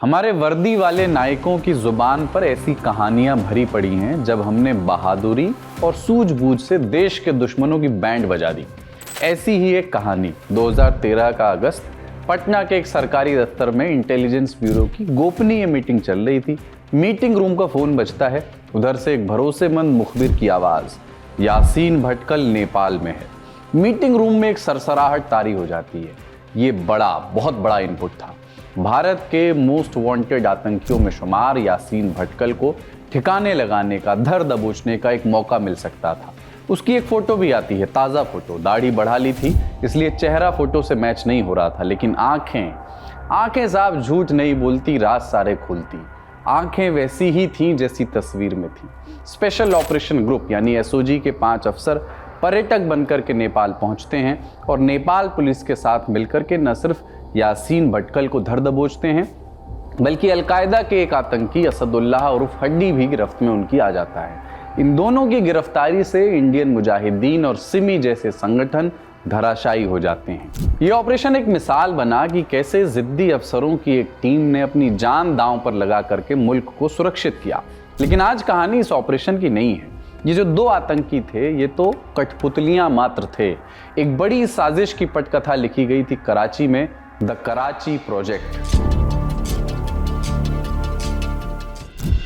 हमारे वर्दी वाले नायकों की जुबान पर ऐसी कहानियां भरी पड़ी हैं जब हमने बहादुरी और सूझबूझ से देश के दुश्मनों की बैंड बजा दी। ऐसी ही एक कहानी 2013 का अगस्त, पटना के एक सरकारी दफ्तर में इंटेलिजेंस ब्यूरो की गोपनीय मीटिंग चल रही थी। मीटिंग रूम का फोन बजता है। उधर से एक भरोसेमंद मुखबिर की आवाज, यासीन भटकल नेपाल में है। मीटिंग रूम में एक सरसराहट तारी हो जाती है। ये बहुत बड़ा इनपुट था। भारत के मोस्ट वांटेड आतंकियों में शुमार यासीन भटकल को ठिकाने लगाने का, धर दबोचने का एक मौका मिल सकता था। उसकी एक फोटो भी आती है, ताज़ा फोटो। दाढ़ी बढ़ा ली थी, इसलिए चेहरा फोटो से मैच नहीं हो रहा था, लेकिन आंखें साहब झूठ नहीं बोलती, राज सारे खुलती। आंखें वैसी ही थीं जैसी तस्वीर में थी। स्पेशल ऑपरेशन ग्रुप यानी एसओजी के 5 अफसर पर्यटक बनकर के नेपाल पहुंचते हैं और नेपाल पुलिस के साथ मिलकर के न सिर्फ यासीन भटकल को धर दबोचते हैं, बल्कि अलकायदा के एक आतंकी असदुल्लाह उर्फ हड्डी भी गिरफ्त में उनकी आ जाता है। इन दोनों की गिरफ्तारी से इंडियन मुजाहिदीन और सिमी जैसे संगठन धराशायी हो जाते हैं। ये ऑपरेशन एक मिसाल बना कि कैसे जिद्दी अफसरों की एक टीम ने अपनी जान दांव पर लगा करके मुल्क को सुरक्षित किया। लेकिन आज कहानी इस ऑपरेशन की नहीं है। ये जो 2 आतंकी थे, ये तो कठपुतलियां मात्र थे। एक बड़ी साजिश की पटकथा लिखी गई थी कराची में, द कराची प्रोजेक्ट।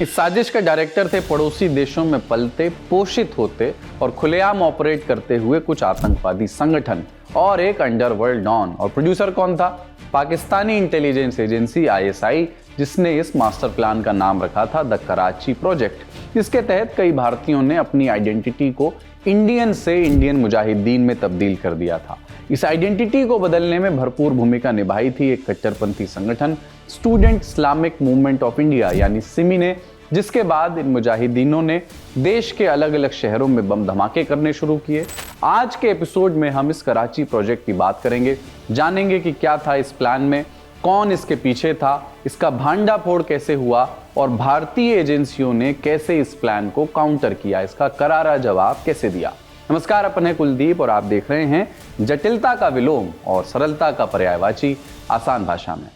इस साजिश के डायरेक्टर थे पड़ोसी देशों में पलते, पोषित होते और खुलेआम ऑपरेट करते हुए कुछ आतंकवादी संगठन और एक अंडरवर्ल्ड डॉन। और प्रोड्यूसर कौन था? पाकिस्तानी इंटेलिजेंस एजेंसी ISI, जिसने इस मास्टर प्लान का नाम रखा था द कराची प्रोजेक्ट, जिसके तहत कई भारतीयों ने अपनी आइडेंटिटी को इंडियन से इंडियन मुजाहिदीन में तब्दील कर दिया था। इस आइडेंटिटी को बदलने में भरपूर भूमिका निभाई थी एक कट्टरपंथी संगठन student Islamic movement of India यानी सिमी ने, जिसके बाद इन मुजाहिदीनों ने देश के अलग अलग शहरों में बम धमाके करने शुरू किए। आज के एपिसोड में हम इस कराची प्रोजेक्ट की बात करेंगे, जानेंगे कि क्या था इस प्लान में, कौन इसके पीछे था, इसका भांडाफोड़ कैसे हुआ और भारतीय एजेंसियों ने कैसे इस प्लान को काउंटर किया, इसका करारा जवाब कैसे दिया। नमस्कार, अपन है कुलदीप और आप देख रहे हैं जटिलता का विलोम और सरलता का पर्यायवाची आसान भाषा में।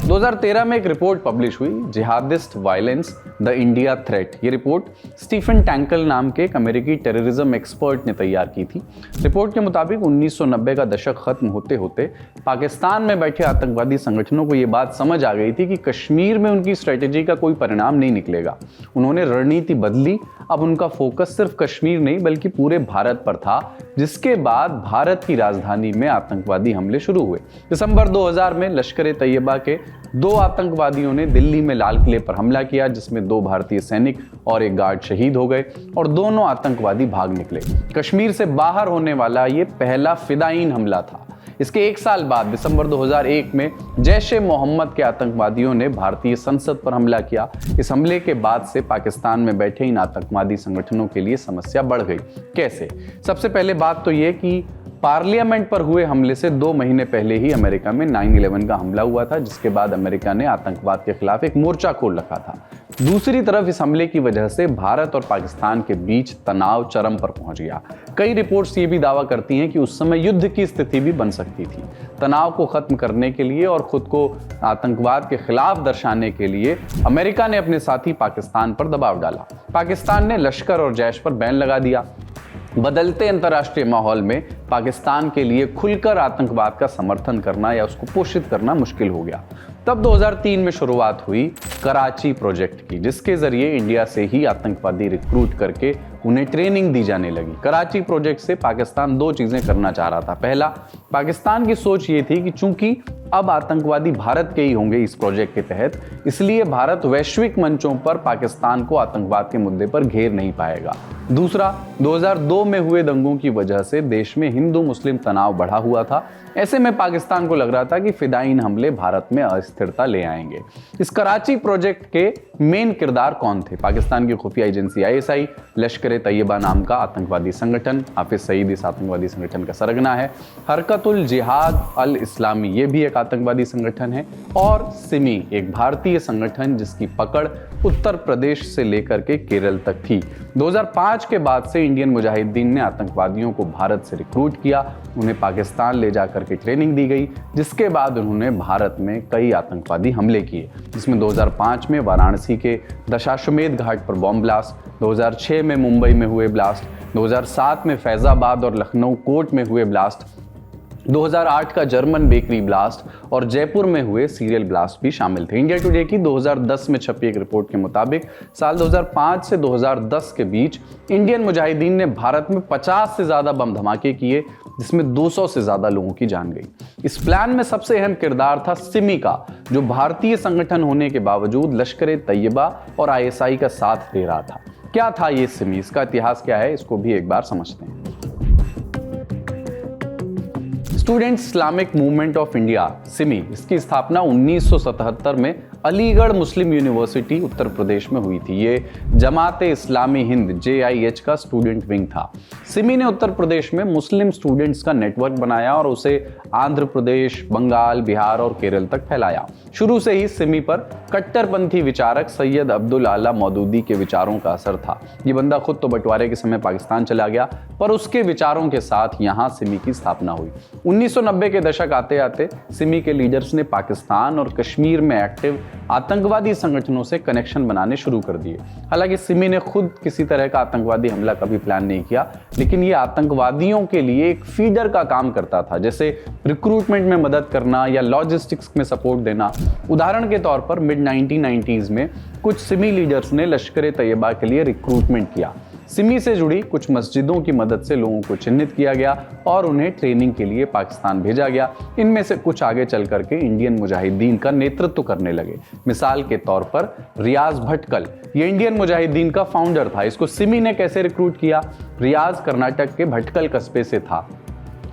2013 में एक रिपोर्ट पब्लिश हुई, jihadist violence the India threat. ये रिपोर्ट स्टीफन टैंकल नाम के एक अमेरिकी टेररिज्म एक्सपर्ट ने तैयार की थी। रिपोर्ट के मुताबिक 1990 का दशक खत्म होते होते पाकिस्तान में बैठे आतंकवादी संगठनों को ये बात समझ आ गई थी कि कश्मीर में उनकी स्ट्रेटेजी का कोई परिणाम नहीं निकलेगा। उन्होंने रणनीति बदली। अब उनका फोकस सिर्फ कश्मीर नहीं बल्कि पूरे भारत पर था, जिसके बाद भारत की राजधानी में आतंकवादी हमले शुरू हुए। दिसंबर 2000 में लश्कर-ए-तैयबा के 2 आतंकवादियों ने दिल्ली में लाल किले पर हमला किया, जिसमें 2 भारतीय सैनिक और एक गार्ड शहीद हो गए और दोनों आतंकवादी भाग निकले। कश्मीर से बाहर होने वाला ये पहला फिदायीन हमला था। इसके 1 साल बाद दिसंबर 2001 में जैश-ए-मोहम्मद के आतंकवादियों ने भारतीय संसद पर हमला किया। इस हमले के बाद से पाकिस्तान में बैठे इन आतंकवादी संगठनों के लिए समस्या बढ़ गई। कैसे? सबसे पहले बात तो ये कि पार्लियामेंट पर हुए हमले से 2 महीने पहले ही अमेरिका में 9/11 का हमला हुआ था, जिसके बाद अमेरिका ने आतंकवाद के खिलाफ एक मोर्चा खोल रखा था। दूसरी तरफ इस हमले की वजह से भारत और पाकिस्तान के बीच तनाव चरम पर पहुंच गया। कई रिपोर्ट्स ये भी दावा करती हैं कि उस समय युद्ध की स्थिति भी बन सकती थी। तनाव को खत्म करने के लिए और खुद को आतंकवाद के खिलाफ दर्शाने के लिए अमेरिका ने अपने साथी पाकिस्तान पर दबाव डाला। पाकिस्तान ने लश्कर और जैश पर बैन लगा दिया। बदलते अंतर्राष्ट्रीय माहौल में पाकिस्तान के लिए खुलकर आतंकवाद का समर्थन करना या उसको पोषित करना मुश्किल हो गया। तब 2003 में शुरुआत हुई कराची प्रोजेक्ट की, जिसके जरिए इंडिया से ही आतंकवादी रिक्रूट करके उन्हें ट्रेनिंग दी जाने लगी। कराची प्रोजेक्ट से पाकिस्तान 2 चीजें करना चाह रहा था। पहला, पाकिस्तान की सोच ये थी कि चूंकि अब आतंकवादी भारत के ही होंगे इस प्रोजेक्ट के तहत, इसलिए भारत वैश्विक मंचों पर पाकिस्तान को आतंकवाद के मुद्दे पर घेर नहीं पाएगा। दूसरा, 2002 में हुए दंगों की वजह से देश में हिंदू मुस्लिम तनाव बढ़ा हुआ था। ऐसे में पाकिस्तान को लग रहा था कि फिदायीन हमले भारत में अस्थिरता ले आएंगे। इस कराची प्रोजेक्ट के मेन किरदार कौन थे? पाकिस्तान की खुफिया एजेंसी आईएसआई, लश्कर तैयबा नाम का आतंकवादी संगठन, हाफिज सईद इस आतंकवादी संगठन का सरगना है, हरकतुल जिहाद अल इस्लामी ये भी एक आतंकवादी संगठन है, और सिमी एक भारतीय संगठन जिसकी पकड़ उत्तर प्रदेश से लेकर के केरल तक थी। 2005 के बाद से इंडियन मुजाहिदीन ने आतंकवादियों को भारत से रिक्रूट किया, उन्हें पाकिस्तान ले जाकर के ट्रेनिंग दी गई, जिसके बाद उन्होंने भारत में कई आतंकवादी हमले किए, जिसमें 2005 में वाराणसी के दशाश्वमेध घाट पर बॉम्ब ब्लास्ट, 2006 में मुंबई में हुए ब्लास्ट, 2007 में फैजाबाद और लखनऊ कोर्ट में हुए ब्लास्ट, 2008 का जर्मन बेकरी ब्लास्ट और जयपुर में हुए सीरियल ब्लास्ट भी शामिल थे। इंडिया टुडे की 2010 में छपी एक रिपोर्ट के मुताबिक साल 2005 से 2010 के बीच इंडियन मुजाहिदीन ने भारत में 50 से ज़्यादा बम धमाके किए, जिसमें 200 से ज़्यादा लोगों की जान गई। इस प्लान में सबसे अहम किरदार था सिमी का, जो भारतीय संगठन होने के बावजूद लश्कर तैयबा और आईएसआई का साथ दे रहा था। क्या था ये सिमी, इसका इतिहास क्या है, इसको भी एक बार समझते हैं। Student Islamic movement of India Simi, इसकी स्थापना 1977 में अलीगढ़ मुस्लिम यूनिवर्सिटी उत्तर प्रदेश में हुई थी। ये जमात-ए इस्लामी हिंद JIH का स्टूडेंट विंग था। सिमी ने उत्तर प्रदेश में मुस्लिम स्टूडेंट्स का नेटवर्क बनाया और उसे आंध्र प्रदेश, बंगाल, बिहार और केरल तक फैलाया। शुरू से ही सिमी पर कट्टरपंथी विचारक सैयद अब्दुल आला मौदूदी के विचारों का असर था। ये बंदा खुद तो बंटवारे के समय पाकिस्तान चला गया, पर उसके विचारों के साथ यहाँ सिमी की स्थापना हुई। 1990 के दशक आते आते सिमी के लीडर्स ने पाकिस्तान और कश्मीर में एक्टिव आतंकवादी संगठनों से कनेक्शन बनाने शुरू कर दिए। हालांकि सिमी ने खुद किसी तरह का आतंकवादी हमला कभी प्लान नहीं किया, लेकिन ये आतंकवादियों के लिए एक फीडर का काम करता था, जैसे रिक्रूटमेंट में मदद करना या लॉजिस्टिक्स में सपोर्ट देना। उदाहरण के तौर पर मिड 1990s में कुछ सिमी लीडर्स ने लश्कर तैयबा के लिए रिक्रूटमेंट किया। सिमी से जुड़ी कुछ मस्जिदों की मदद से लोगों को चिन्हित किया गया और उन्हें ट्रेनिंग के लिए पाकिस्तान भेजा गया। इनमें से कुछ आगे चल करके इंडियन मुजाहिदीन का नेतृत्व करने लगे। मिसाल के तौर पर रियाज भटकल, ये इंडियन मुजाहिदीन का फाउंडर था। इसको सिमी ने कैसे रिक्रूट किया? रियाज कर्नाटक के भटकल कस्बे से था,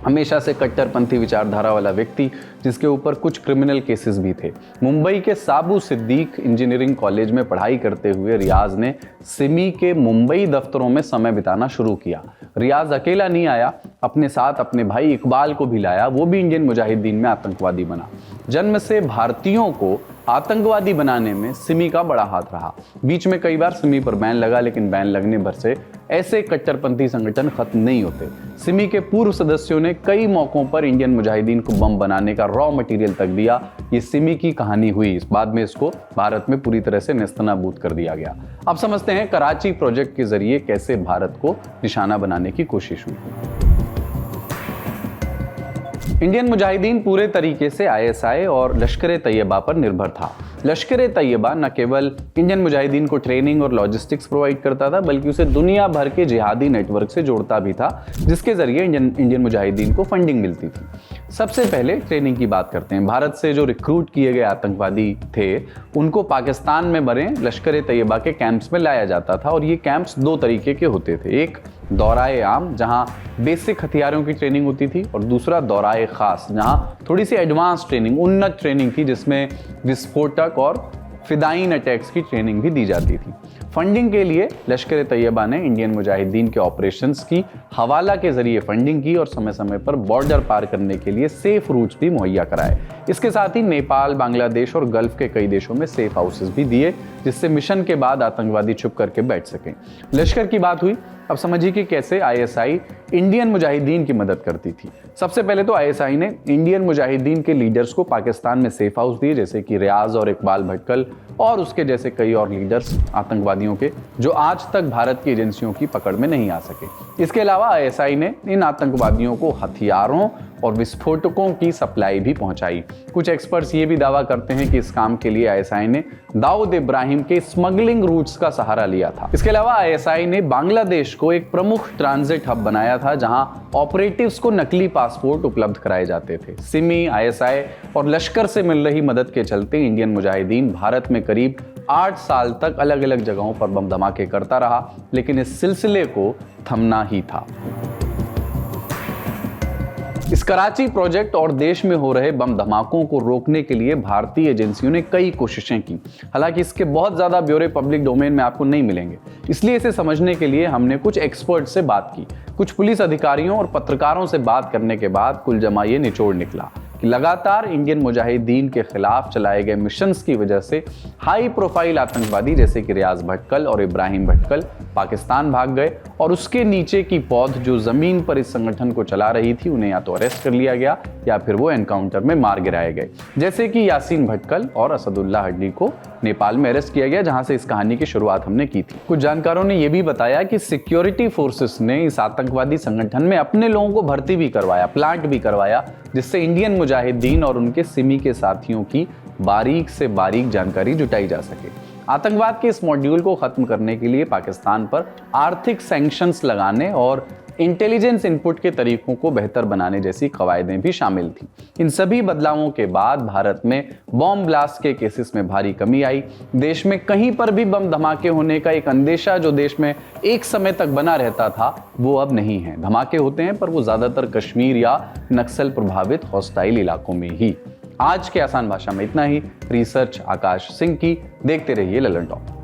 हमेशा से कट्टरपंथी विचारधारा वाला व्यक्ति, जिसके ऊपर कुछ क्रिमिनल केसेस भी थे। मुंबई के साबू सिद्दीक इंजीनियरिंग कॉलेज में पढ़ाई करते हुए रियाज ने सिमी के मुंबई दफ्तरों में समय बिताना शुरू किया। रियाज अकेला नहीं आया, अपने साथ अपने भाई इकबाल को भी लाया, वो भी इंडियन मुजाहिदीन में आतंकवादी बना। जन्म से भारतीयों को आतंकवादी बनाने में सिमी का बड़ा हाथ रहा। बीच में कई बार सिमी पर बैन लगा, लेकिन बैन लगने भर से ऐसे कट्टरपंथी संगठन खत्म नहीं होते। सिमी के पूर्व सदस्यों ने कई मौकों पर इंडियन मुजाहिदीन को बम बनाने का रॉ मटेरियल तक दिया। ये सिमी की कहानी हुई। बाद में इसको भारत में पूरी तरह से नेस्तनाबूद कर दिया गया। अब समझते हैं कराची प्रोजेक्ट के जरिए कैसे भारत को निशाना बनाने की कोशिश हुई। इंडियन मुजाहिदीन पूरे तरीके से आईएसआई और लश्कर तैयबा पर निर्भर था। लश्कर तैयबा न केवल इंडियन मुजाहिदीन को ट्रेनिंग और लॉजिस्टिक्स प्रोवाइड करता था, बल्कि उसे दुनिया भर के जिहादी नेटवर्क से जोड़ता भी था, जिसके जरिए इंडियन मुजाहिदीन को फंडिंग मिलती थी। सबसे पहले ट्रेनिंग की बात करते हैं। भारत से जो रिक्रूट किए गए आतंकवादी थे, उनको पाकिस्तान में बने लश्कर तैयबा के कैंप्स में लाया जाता था, और ये कैंप्स दो तरीके के होते थे। एक दौराए आम, जहां बेसिक हथियारों की ट्रेनिंग होती थी, और दूसरा दौराए खास, जहां थोड़ी सी एडवांस ट्रेनिंग, उन्नत ट्रेनिंग थी, जिसमें विस्फोटक और फिदायीन अटैक्स की ट्रेनिंग भी दी जाती थी। फंडिंग के लिए लश्कर तैयबा ने इंडियन मुजाहिदीन के ऑपरेशंस की हवाला के जरिए फंडिंग की, और समय समय पर बॉर्डर पार करने के लिए सेफ रूट्स भी मुहैया कराए। इसके साथ ही नेपाल, बांग्लादेश और गल्फ के कई देशों में सेफ हाउसेस भी दिए, जिससे मिशन के बाद आतंकवादी छुप करके बैठ सकें। लश्कर की बात हुई, अब समझिए कि कैसे आईएसआई इंडियन मुजाहिदीन की मदद करती थी। सबसे पहले तो आईएसआई ने इंडियन मुजाहिदीन के लीडर्स को पाकिस्तान में सेफ हाउस दिए, जैसे कि रियाज और इकबाल भटकल और उसके जैसे कई और लीडर्स आतंकवादियों के, जो आज तक भारत की एजेंसियों की पकड़ में नहीं आ सके। इसके अलावा आईएसआई ने इन आतंकवादियों को हथियारों और विस्फोटकों की सप्लाई भी पहुंचाई। कुछ एक्सपर्ट्स ये भी दावा करते हैं कि इस काम के लिए आईएसआई ने दाऊद इब्राहिम के स्मगलिंग रूट्स का सहारा लिया था। इसके अलावा आईएसआई ने बांग्लादेश को एक प्रमुख ट्रांजिट हब बनाया था, जहां ऑपरेटिव्स को नकली पासपोर्ट उपलब्ध कराए जाते थे। सिमी, आईएसआई और लश्कर से मिल रही मदद के चलते इंडियन मुजाहिदीन भारत में करीब 8 साल तक अलग अलग जगहों पर बम धमाके करता रहा, लेकिन इस सिलसिले को थमना ही था। इस कराची प्रोजेक्ट और देश में हो रहे बम धमाकों को रोकने के लिए भारतीय एजेंसियों ने कई कोशिशें की। हालांकि इसके बहुत ज्यादा ब्यौरे पब्लिक डोमेन में आपको नहीं मिलेंगे, इसलिए इसे समझने के लिए हमने कुछ एक्सपर्ट से बात की। कुछ पुलिस अधिकारियों और पत्रकारों से बात करने के बाद कुल जमा ये निचोड़ निकला कि लगातार इंडियन मुजाहिदीन के खिलाफ चलाए गए मिशंस की वजह से हाई प्रोफाइल आतंकवादी जैसे कि रियाज भटकल और इब्राहिम भटकल पाकिस्तान भाग गए और उसके नीचे की पौध जो जमीन पर इस संगठन को चला रही थी उन्हें या तो अरेस्ट कर लिया गया या फिर वो एनकाउंटर में मार गिराए गए, जैसे कि यासीन भटकल और असदुल्ला हड्डी को नेपाल में अरेस्ट किया गया, जहां से इस कहानी की शुरुआत हमने की थी। कुछ जानकारों ने यह भी बताया कि सिक्योरिटी फोर्सेस ने इस आतंकवादी संगठन में अपने लोगों को भर्ती भी करवाया, प्लांट भी करवाया, जिससे इंडियन मुजाहिदीन और उनके सिमी के साथियों की बारीक से बारीक जानकारी जुटाई जा सके। आतंकवाद के इस मॉड्यूल को खत्म करने के लिए पाकिस्तान पर आर्थिक सैंक्शंस लगाने और इंटेलिजेंस इनपुट के तरीकों को बेहतर बनाने जैसी कवायदें भी शामिल थी। इन सभी बदलावों के बाद भारत में बॉम्ब ब्लास्ट के केसेस में भारी कमी आई। देश में कहीं पर भी बम धमाके होने का एक अंदेशा जो देश में एक समय तक बना रहता था वो अब नहीं है। धमाके होते हैं पर वो ज्यादातर कश्मीर या नक्सल प्रभावित हॉस्टाइल इलाकों में ही। आज के आसान भाषा में इतना ही। रिसर्च आकाश सिंह की। देखते रहिए ललन टॉप।